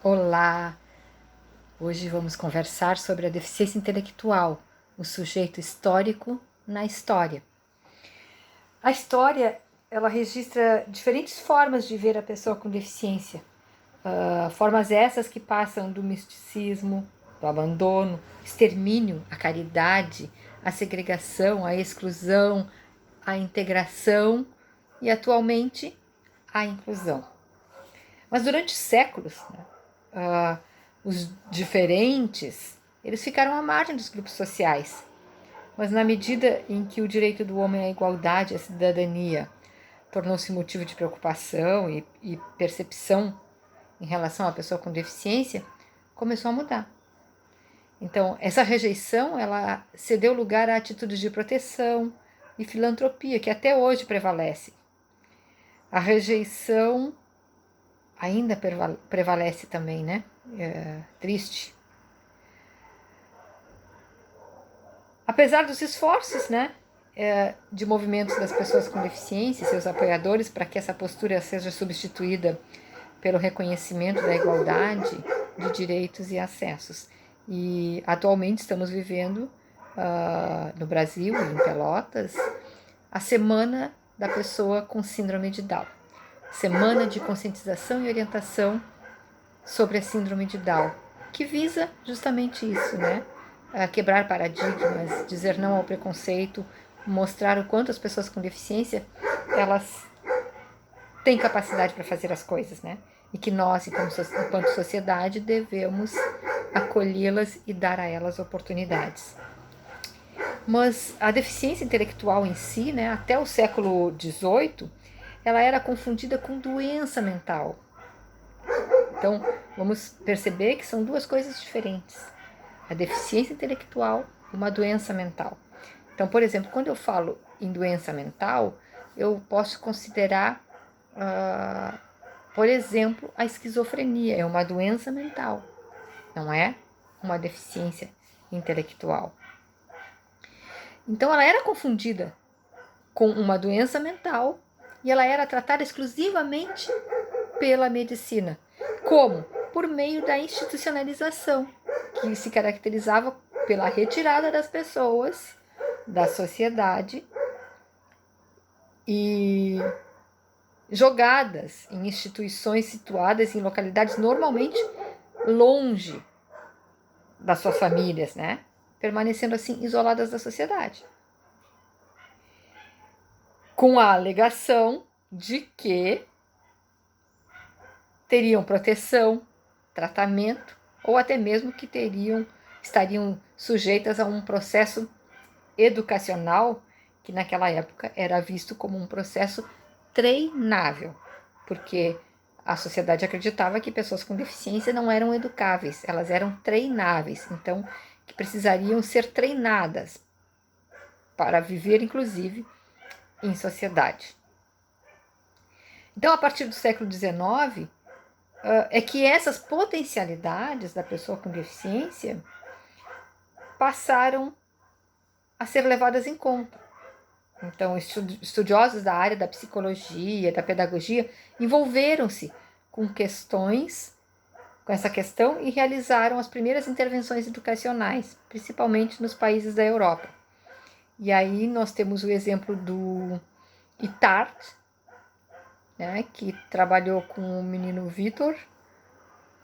Olá! Hoje vamos conversar sobre a deficiência intelectual, o sujeito histórico na história. A história, ela registra diferentes formas de ver a pessoa com deficiência. Formas essas que passam do misticismo, do abandono, extermínio, a caridade, a segregação, a exclusão, a integração e, atualmente, a inclusão. Mas durante séculos, os diferentes, eles ficaram à margem dos grupos sociais. Mas na medida em que o direito do homem à igualdade, à cidadania, tornou-se motivo de preocupação e percepção em relação à pessoa com deficiência, começou a mudar. Então, essa rejeição, ela cedeu lugar a atitudes de proteção e filantropia, que até hoje prevalece. A rejeição ainda prevalece também, né? Triste. Apesar dos esforços, né, de movimentos das pessoas com deficiência, seus apoiadores, para que essa postura seja substituída pelo reconhecimento da igualdade de direitos e acessos. E atualmente estamos vivendo no Brasil, em Pelotas, a Semana da Pessoa com Síndrome de Down. Semana de conscientização e orientação sobre a Síndrome de Down, que visa justamente isso, né? Quebrar paradigmas, dizer não ao preconceito, mostrar o quanto as pessoas com deficiência, elas têm capacidade para fazer as coisas, né? E que nós, enquanto sociedade, devemos acolhê-las e dar a elas oportunidades. Mas a deficiência intelectual em si, né, até o século XVIII, ela era confundida com doença mental. Então, vamos perceber que são duas coisas diferentes. A deficiência intelectual e uma doença mental. Então, por exemplo, quando eu falo em doença mental, eu posso considerar, por exemplo, a esquizofrenia. É uma doença mental, não é uma deficiência intelectual. Então, ela era confundida com uma doença mental e ela era tratada exclusivamente pela medicina. Como? Por meio da institucionalização, que se caracterizava pela retirada das pessoas da sociedade e jogadas em instituições situadas em localidades normalmente longe das suas famílias, né? Permanecendo assim isoladas da sociedade. Com a alegação de que teriam proteção, tratamento ou até mesmo que estariam sujeitas a um processo educacional que naquela época era visto como um processo treinável, porque a sociedade acreditava que pessoas com deficiência não eram educáveis, elas eram treináveis, então que precisariam ser treinadas para viver, inclusive, em sociedade. Então, a partir do século XIX, é que essas potencialidades da pessoa com deficiência passaram a ser levadas em conta. Então, estudiosos da área da psicologia, da pedagogia, envolveram-se com essa questão e realizaram as primeiras intervenções educacionais, principalmente nos países da Europa. E aí nós temos o exemplo do Itard, né, que trabalhou com o menino Vitor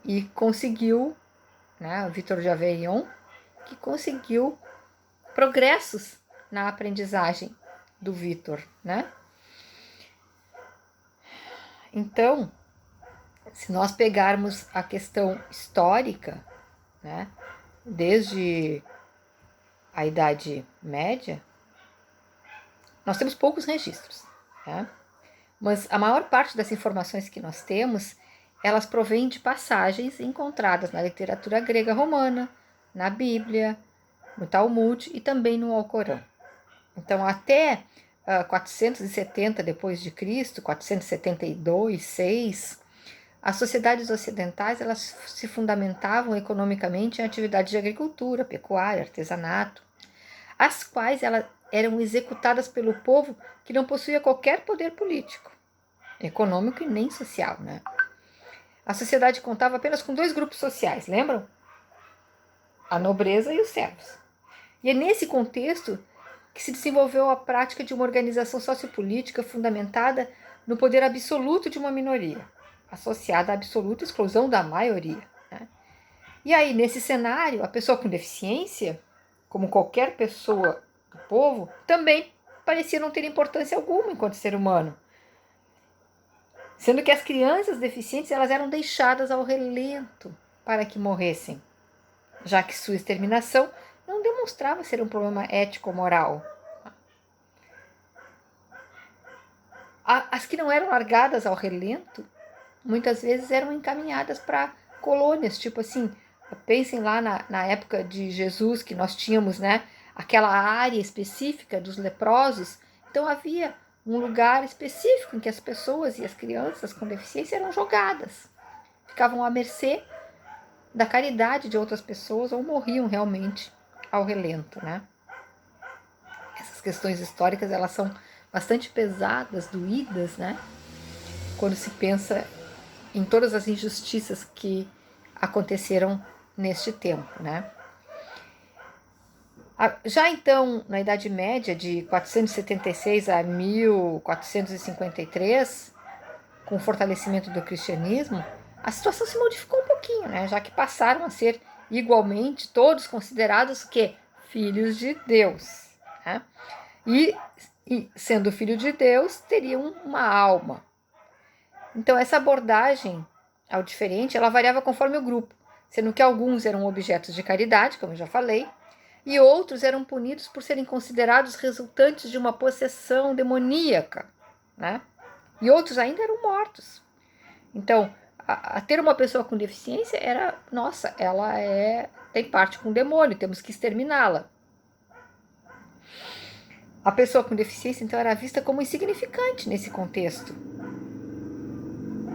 e conseguiu, né, o Vitor de Aveillon, que conseguiu progressos na aprendizagem do Vitor, né? Então, se nós pegarmos a questão histórica, né, desde a Idade Média, nós temos poucos registros, né? Mas a maior parte das informações que nós temos, elas provêm de passagens encontradas na literatura grega romana, na Bíblia, no Talmud e também no Alcorão. Então, até 470 depois de Cristo, 472, 6, as sociedades ocidentais elas se fundamentavam economicamente em atividades de agricultura, pecuária, artesanato, as quais elas eram executadas pelo povo que não possuía qualquer poder político, econômico e nem social, né? a sociedade contava apenas com 2 grupos sociais, lembram? A nobreza e os servos. E é nesse contexto que se desenvolveu a prática de uma organização sociopolítica fundamentada no poder absoluto de uma minoria, associada à absoluta exclusão da maioria. Né? E aí, nesse cenário, a pessoa com deficiência, como qualquer pessoa do povo, também parecia não ter importância alguma enquanto ser humano. Sendo que as crianças deficientes elas eram deixadas ao relento para que morressem, já que sua exterminação não demonstrava ser um problema ético-moral. As que não eram largadas ao relento, muitas vezes eram encaminhadas para colônias, tipo assim, pensem lá na época de Jesus, que nós tínhamos, né, aquela área específica dos leprosos, então havia um lugar específico em que as pessoas e as crianças com deficiência eram jogadas, ficavam à mercê da caridade de outras pessoas ou morriam realmente ao relento, né? Essas questões históricas, elas são bastante pesadas, doídas, né? Quando se pensa em todas as injustiças que aconteceram neste tempo, né? Já então, na Idade Média, de 476 a 1453, com o fortalecimento do cristianismo, a situação se modificou um pouquinho, né? Já que passaram a ser igualmente todos considerados que filhos de Deus, né? E sendo filho de Deus, teriam uma alma. Então, essa abordagem ao diferente, ela variava conforme o grupo, sendo que alguns eram objetos de caridade, como eu já falei, e outros eram punidos por serem considerados resultantes de uma possessão demoníaca, né? E outros ainda eram mortos. Então, a ter uma pessoa com deficiência era, nossa, ela tem parte com o demônio, temos que exterminá-la. A pessoa com deficiência, então, era vista como insignificante nesse contexto,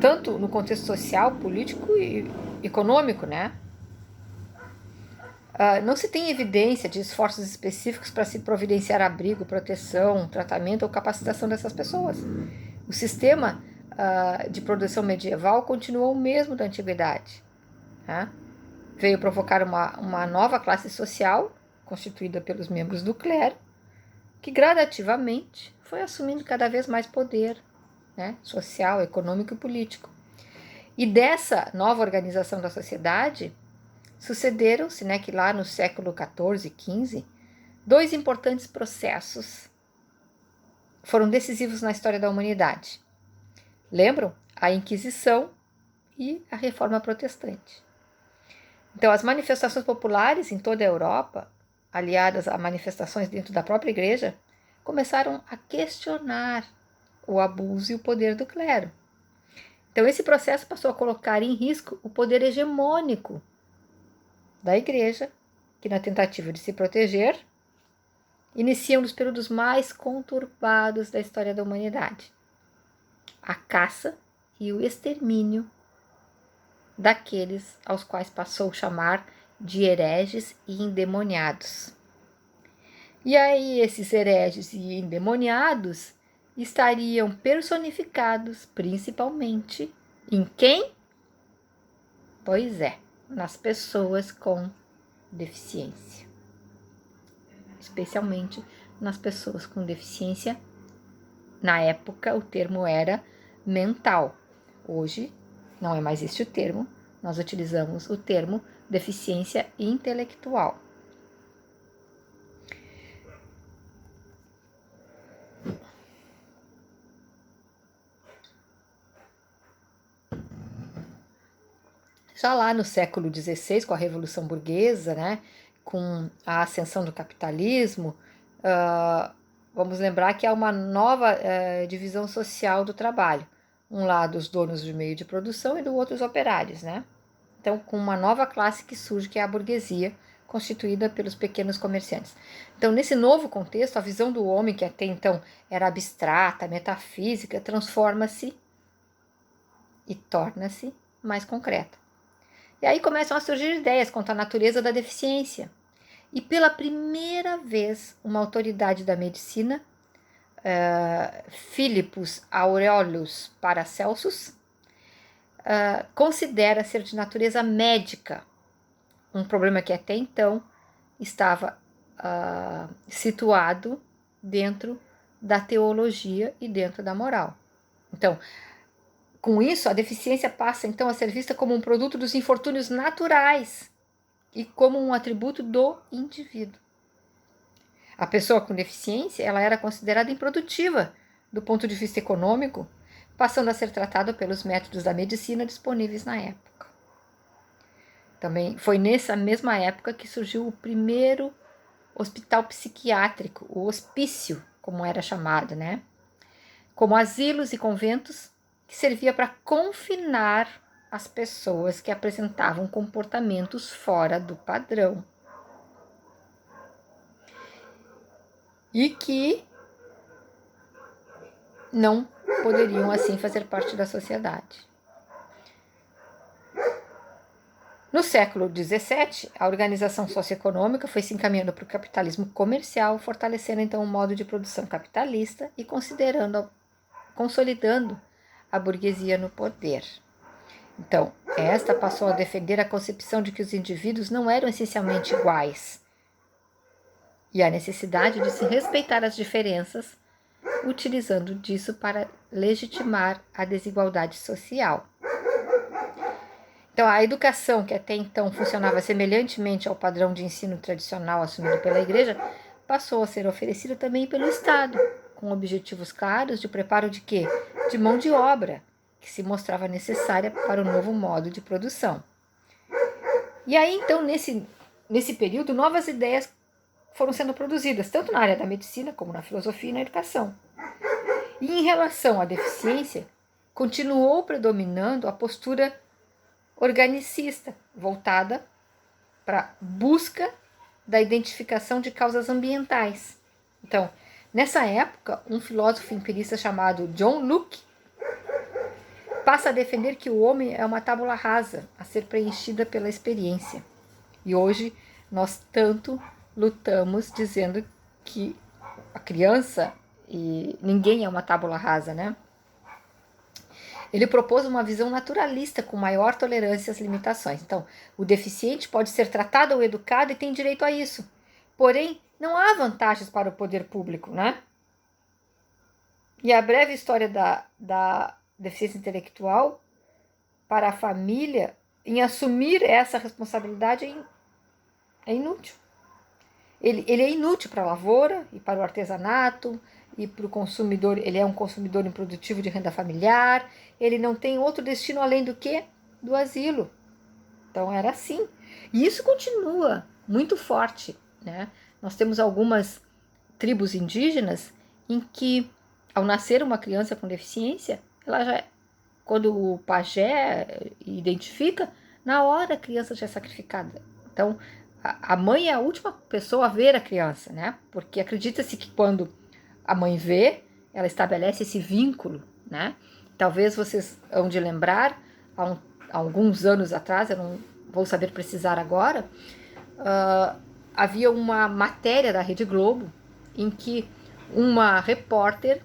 tanto no contexto social, político e econômico, né? Não se tem evidência de esforços específicos para se providenciar abrigo, proteção, tratamento ou capacitação dessas pessoas. O sistema de produção medieval continuou o mesmo da antiguidade. Né? Veio provocar uma nova classe social, constituída pelos membros do clero, que gradativamente foi assumindo cada vez mais poder, né? Social, econômico e político. E dessa nova organização da sociedade, sucederam-se, né, que lá no século XIV e XV, 2 importantes processos foram decisivos na história da humanidade. Lembram? A Inquisição e a Reforma Protestante. Então, as manifestações populares em toda a Europa, aliadas a manifestações dentro da própria igreja, começaram a questionar o abuso e o poder do clero. Então, esse processo passou a colocar em risco o poder hegemônico da igreja, que na tentativa de se proteger, inicia um dos períodos mais conturbados da história da humanidade. A caça e o extermínio daqueles aos quais passou a chamar de hereges e endemoniados. E aí esses hereges e endemoniados estariam personificados principalmente em quem? Pois é, nas pessoas com deficiência. Especialmente nas pessoas com deficiência. Na época, o termo era mental. Hoje, não é mais este o termo, nós utilizamos o termo deficiência intelectual. Já lá no século XVI, com a Revolução Burguesa, né, com a ascensão do capitalismo, vamos lembrar que há uma nova divisão social do trabalho. Um lado os donos de meio de produção e do outro os operários, né? Então, com uma nova classe que surge, que é a burguesia, constituída pelos pequenos comerciantes. Então, nesse novo contexto, a visão do homem, que até então era abstrata, metafísica, transforma-se e torna-se mais concreta. E aí começam a surgir ideias quanto à natureza da deficiência. E pela primeira vez, uma autoridade da medicina, Philippus Aurelius Paracelsus, considera ser de natureza médica, um problema que até então estava situado dentro da teologia e dentro da moral. Então, com isso, a deficiência passa então a ser vista como um produto dos infortúnios naturais e como um atributo do indivíduo. A pessoa com deficiência, ela era considerada improdutiva do ponto de vista econômico, passando a ser tratada pelos métodos da medicina disponíveis na época. Também foi nessa mesma época que surgiu o primeiro hospital psiquiátrico, o hospício, como era chamado, né? Como asilos e conventos, que servia para confinar as pessoas que apresentavam comportamentos fora do padrão. E que não poderiam assim fazer parte da sociedade. No século XVII, a organização socioeconômica foi se encaminhando para o capitalismo comercial, fortalecendo então o modo de produção capitalista e consolidando a burguesia no poder. Então, esta passou a defender a concepção de que os indivíduos não eram essencialmente iguais e a necessidade de se respeitar as diferenças, utilizando disso para legitimar a desigualdade social. Então, a educação, que até então funcionava semelhantemente ao padrão de ensino tradicional assumido pela Igreja, passou a ser oferecida também pelo Estado, com objetivos claros de preparo de quê? De mão de obra, que se mostrava necessária para o novo modo de produção. E aí, então, nesse período, novas ideias foram sendo produzidas, tanto na área da medicina, como na filosofia e na educação. E em relação à deficiência, continuou predominando a postura organicista, voltada para a busca da identificação de causas ambientais. Então, nessa época, um filósofo empirista chamado John Locke passa a defender que o homem é uma tábula rasa a ser preenchida pela experiência. E hoje nós tanto lutamos dizendo que a criança e ninguém é uma tábula rasa, né? Ele propôs uma visão naturalista com maior tolerância às limitações. Então, o deficiente pode ser tratado ou educado e tem direito a isso. Porém, não há vantagens para o poder público, né? E a breve história da deficiência intelectual para a família em assumir essa responsabilidade é inútil. Ele é inútil para a lavoura e para o artesanato e para o consumidor. Ele é um consumidor improdutivo de renda familiar. Ele não tem outro destino além do que do asilo. Então era assim. E isso continua muito forte, né? Nós temos algumas tribos indígenas em que, ao nascer uma criança com deficiência, ela já, quando o pajé identifica, na hora a criança já é sacrificada. Então, a mãe é a última pessoa a ver a criança, né? Porque acredita-se que quando a mãe vê, ela estabelece esse vínculo, né? Talvez vocês hão de lembrar, há alguns anos atrás, eu não vou saber precisar agora, havia uma matéria da Rede Globo em que uma repórter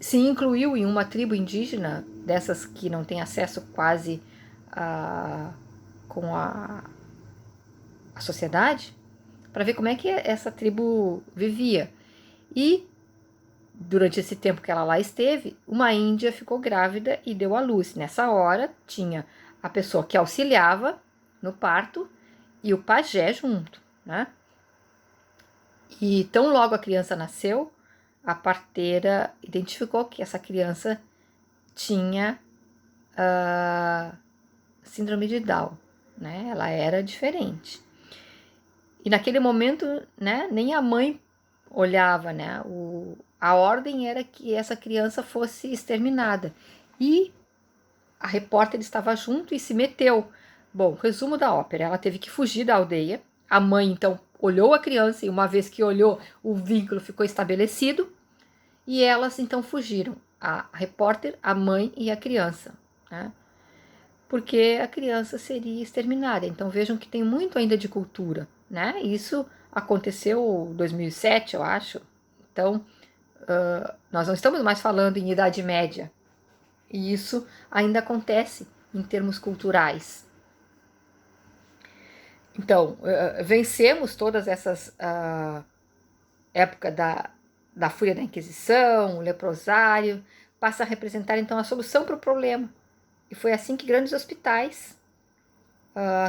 se incluiu em uma tribo indígena, dessas que não tem acesso quase com a sociedade, para ver como é que essa tribo vivia. E, durante esse tempo que ela lá esteve, uma índia ficou grávida e deu à luz. Nessa hora, tinha a pessoa que auxiliava no parto e o pajé junto, né? E tão logo a criança nasceu, a parteira identificou que essa criança tinha síndrome de Down, né? Ela era diferente. E naquele momento, né, nem a mãe olhava, né? A ordem era que essa criança fosse exterminada. E a repórter estava junto e se meteu. Bom, resumo da ópera, ela teve que fugir da aldeia. A mãe, então, olhou a criança e uma vez que olhou, o vínculo ficou estabelecido. E elas, então, fugiram. A repórter, a mãe e a criança, né? Porque a criança seria exterminada. Então vejam que tem muito ainda de cultura, né? Isso aconteceu em 2007, eu acho. Então, nós não estamos mais falando em Idade Média. E isso ainda acontece em termos culturais. Então, vencemos todas essas época da fúria da Inquisição, o leprosário, passa a representar então a solução para o problema. E foi assim que grandes hospitais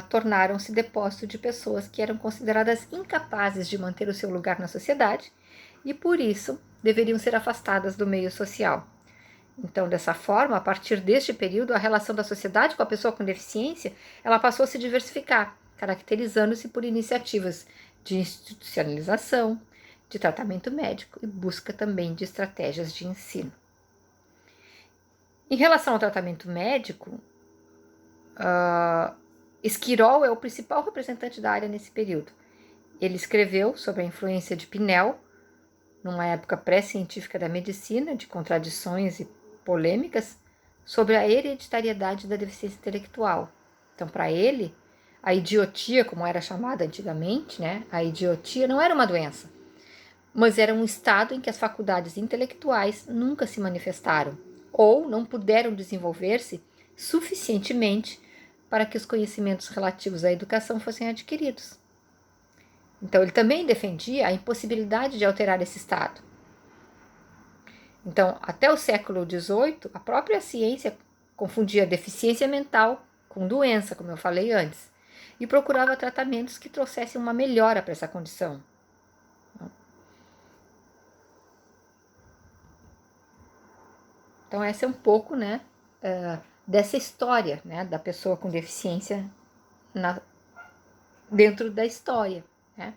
tornaram-se depósito de pessoas que eram consideradas incapazes de manter o seu lugar na sociedade e por isso deveriam ser afastadas do meio social. Então, dessa forma, a partir deste período, a relação da sociedade com a pessoa com deficiência, ela passou a se diversificar, caracterizando-se por iniciativas de institucionalização, de tratamento médico e busca também de estratégias de ensino. Em relação ao tratamento médico, Esquirol é o principal representante da área nesse período. Ele escreveu sobre a influência de Pinel, numa época pré-científica da medicina, de contradições e polêmicas, sobre a hereditariedade da deficiência intelectual. Então, para ele, a idiotia, como era chamada antigamente, né, a idiotia não era uma doença, mas era um estado em que as faculdades intelectuais nunca se manifestaram ou não puderam desenvolver-se suficientemente para que os conhecimentos relativos à educação fossem adquiridos. Então, ele também defendia a impossibilidade de alterar esse estado. Então, até o século XVIII, a própria ciência confundia deficiência mental com doença, como eu falei antes, e procurava tratamentos que trouxessem uma melhora para essa condição. Então, essa é um pouco, né, dessa história, né, da pessoa com deficiência dentro da história, né?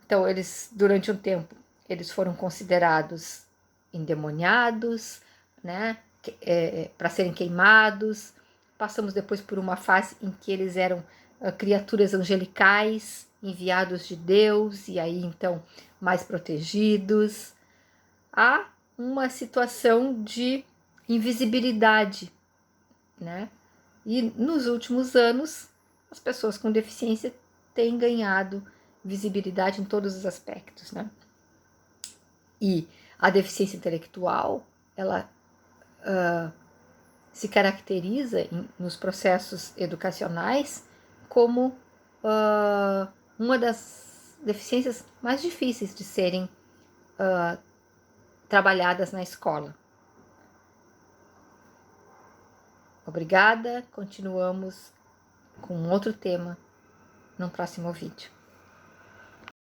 Então, eles, durante um tempo, eles foram considerados endemoniados, né, para serem queimados. Passamos depois por uma fase em que eles eram criaturas angelicais, enviados de Deus, e aí então mais protegidos. Há uma situação de invisibilidade, né? E nos últimos anos, as pessoas com deficiência têm ganhado visibilidade em todos os aspectos, né? E a deficiência intelectual, ela se caracteriza nos processos educacionais como uma das deficiências mais difíceis de serem trabalhadas na escola. Obrigada, continuamos com outro tema no próximo vídeo.